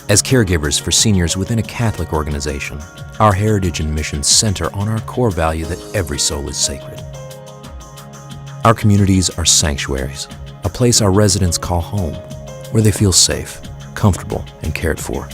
As caregivers for seniors within a Catholic organization, our heritage and mission center on our core value that every soul is sacred. Our communities are sanctuaries, a place our residents call home, where they feel safe, comfortable, and cared for.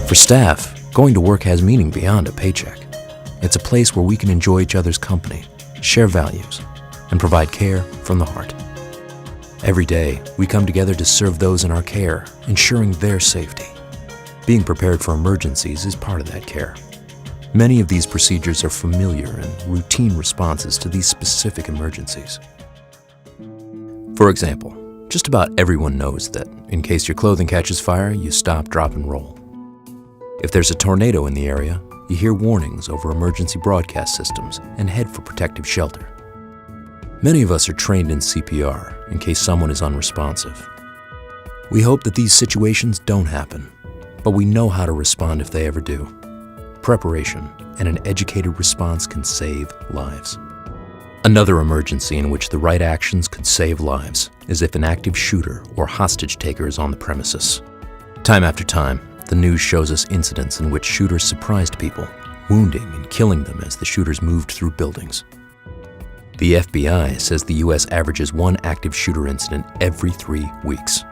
For staff, going to work has meaning beyond a paycheck. It's a place where we can enjoy each other's company, share values, and provide care from the heart. Every day, we come together to serve those in our care, ensuring their safety. Being prepared for emergencies is part of that care. Many of these procedures are familiar and routine responses to these specific emergencies. For example, just about everyone knows that in case your clothing catches fire, you stop, drop, and roll. If there's a tornado in the area, you hear warnings over emergency broadcast systems and head for protective shelter. Many of us are trained in CPR in case someone is unresponsive. We hope that these situations don't happen, but we know how to respond if they ever do. Preparation and an educated response can save lives. Another emergency in which the right actions could save lives is if an active shooter or hostage taker is on the premises. Time after time, the news shows us incidents in which shooters surprised people, wounding and killing them as the shooters moved through buildings. The FBI says the U.S. averages one active shooter incident every 3 weeks.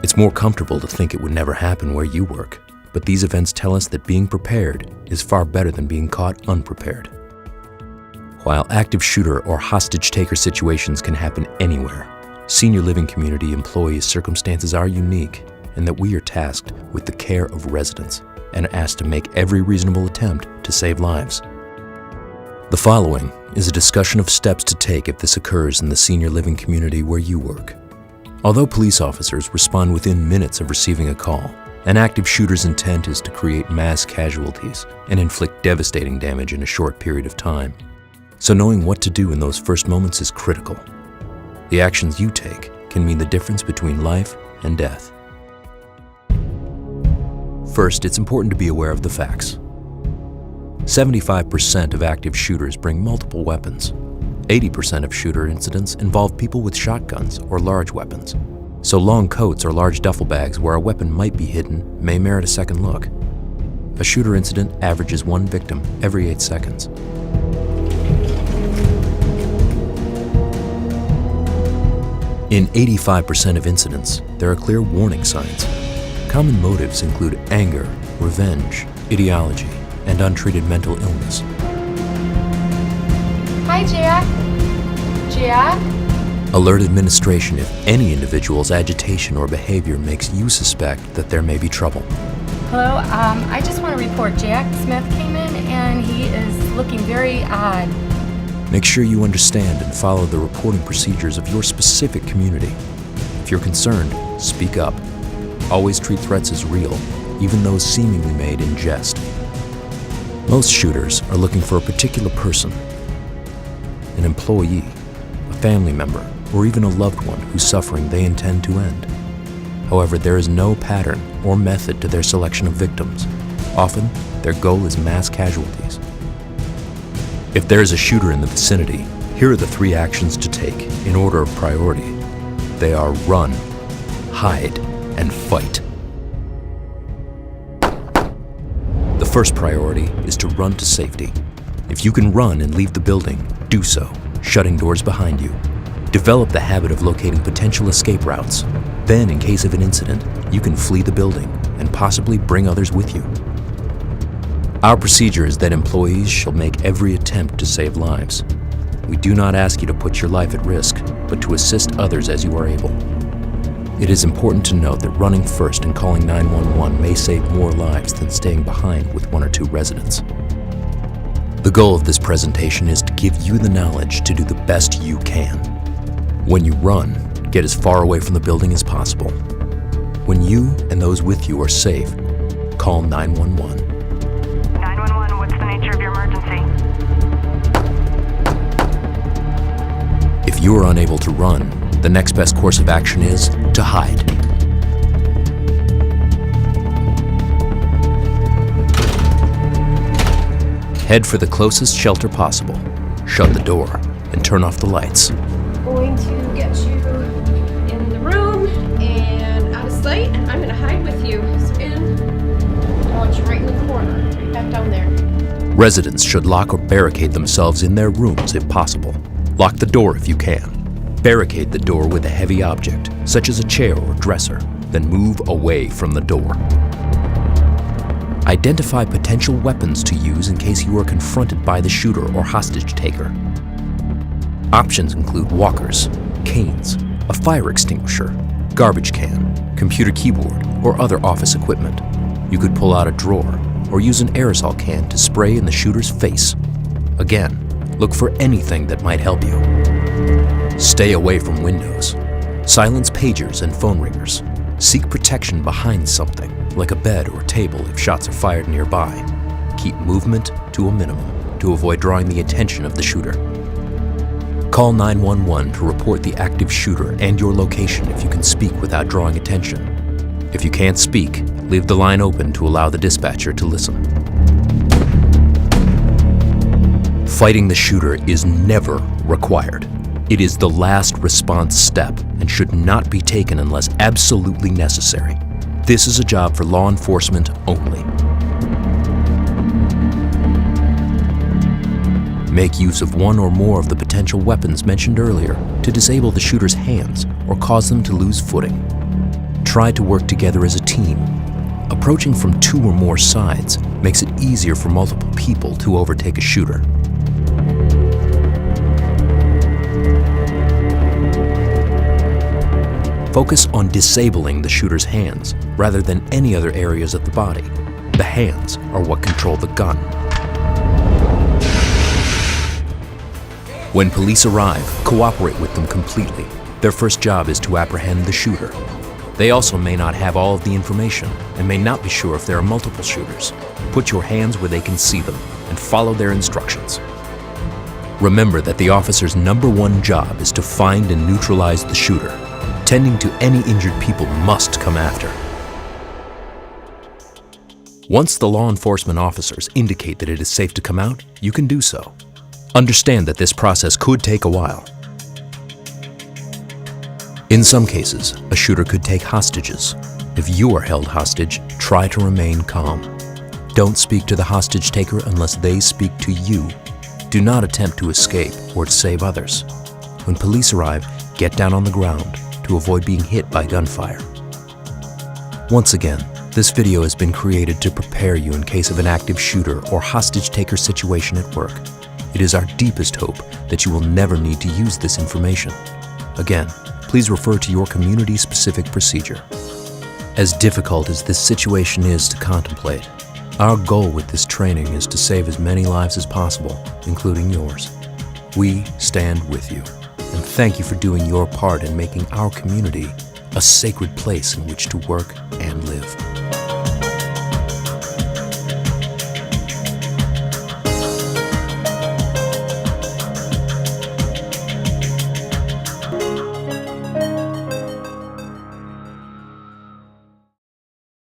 It's more comfortable to think it would never happen where you work, but these events tell us that being prepared is far better than being caught unprepared. While active shooter or hostage taker situations can happen anywhere, senior living community employees' circumstances are unique in that we are tasked with the care of residents and asked to make every reasonable attempt to save lives. The following is a discussion of steps to take if this occurs in the senior living community where you work. Although police officers respond within minutes of receiving a call, an active shooter's intent is to create mass casualties and inflict devastating damage in a short period of time. So knowing what to do in those first moments is critical. The actions you take can mean the difference between life and death. First, it's important to be aware of the facts. 75% of active shooters bring multiple weapons. 80% of shooter incidents involve people with shotguns or large weapons. So long coats or large duffel bags where a weapon might be hidden may merit a second look. A shooter incident averages one victim every 8 seconds. In 85% of incidents, there are clear warning signs. Common motives include anger, revenge, ideology, and untreated mental illness. Hi, Jack. Jack? Alert administration if any individual's agitation or behavior makes you suspect that there may be trouble. Hello, I just want to report Jack Smith came in and he is looking very odd. Make sure you understand and follow the reporting procedures of your specific community. If you're concerned, speak up. Always treat threats as real, even those seemingly made in jest. Most shooters are looking for a particular person, an employee, a family member, or even a loved one whose suffering they intend to end. However, there is no pattern or method to their selection of victims. Often, their goal is mass casualties. If there is a shooter in the vicinity, here are the 3 actions to take in order of priority. They are run, hide, and fight. The first priority is to run to safety. If you can run and leave the building, do so, shutting doors behind you. Develop the habit of locating potential escape routes. Then, in case of an incident, you can flee the building and possibly bring others with you. Our procedure is that employees shall make every attempt to save lives. We do not ask you to put your life at risk, but to assist others as you are able. It is important to note that running first and calling 911 may save more lives than staying behind with 1 or 2 residents. The goal of this presentation is to give you the knowledge to do the best you can. When you run, get as far away from the building as possible. When you and those with you are safe, call 911. 911, what's the nature of your emergency? If you are unable to run, the next best course of action is to hide. Head for the closest shelter possible, shut the door, and turn off the lights. Going to get you in the room and out of sight. I'm going to hide with you. So I want you right in the corner, right back down there. Residents should lock or barricade themselves in their rooms if possible. Lock the door if you can. Barricade the door with a heavy object, such as a chair or dresser, then move away from the door. Identify potential weapons to use in case you are confronted by the shooter or hostage taker. Options include walkers, canes, a fire extinguisher, garbage can, computer keyboard, or other office equipment. You could pull out a drawer or use an aerosol can to spray in the shooter's face. Again, look for anything that might help you. Stay away from windows. Silence pagers and phone ringers. Seek protection behind something, like a bed or table if shots are fired nearby. Keep movement to a minimum to avoid drawing the attention of the shooter. Call 911 to report the active shooter and your location if you can speak without drawing attention. If you can't speak, leave the line open to allow the dispatcher to listen. Fighting the shooter is never required. It is the last response step and should not be taken unless absolutely necessary. This is a job for law enforcement only. Make use of one or more of the potential weapons mentioned earlier to disable the shooter's hands or cause them to lose footing. Try to work together as a team. Approaching from 2 or more sides makes it easier for multiple people to overtake a shooter. Focus on disabling the shooter's hands rather than any other areas of the body. The hands are what control the gun. When police arrive, cooperate with them completely. Their first job is to apprehend the shooter. They also may not have all of the information and may not be sure if there are multiple shooters. Put your hands where they can see them and follow their instructions. Remember that the officer's #1 job is to find and neutralize the shooter. Tending to any injured people must come after. Once the law enforcement officers indicate that it is safe to come out, you can do so. Understand that this process could take a while. In some cases, a shooter could take hostages. If you are held hostage, try to remain calm. Don't speak to the hostage taker unless they speak to you. Do not attempt to escape or to save others. When police arrive, get down on the ground to avoid being hit by gunfire. Once again, this video has been created to prepare you in case of an active shooter or hostage taker situation at work. It is our deepest hope that you will never need to use this information. Again, please refer to your community-specific procedure. As difficult as this situation is to contemplate, our goal with this training is to save as many lives as possible, including yours. We stand with you, and thank you for doing your part in making our community a sacred place in which to work and live.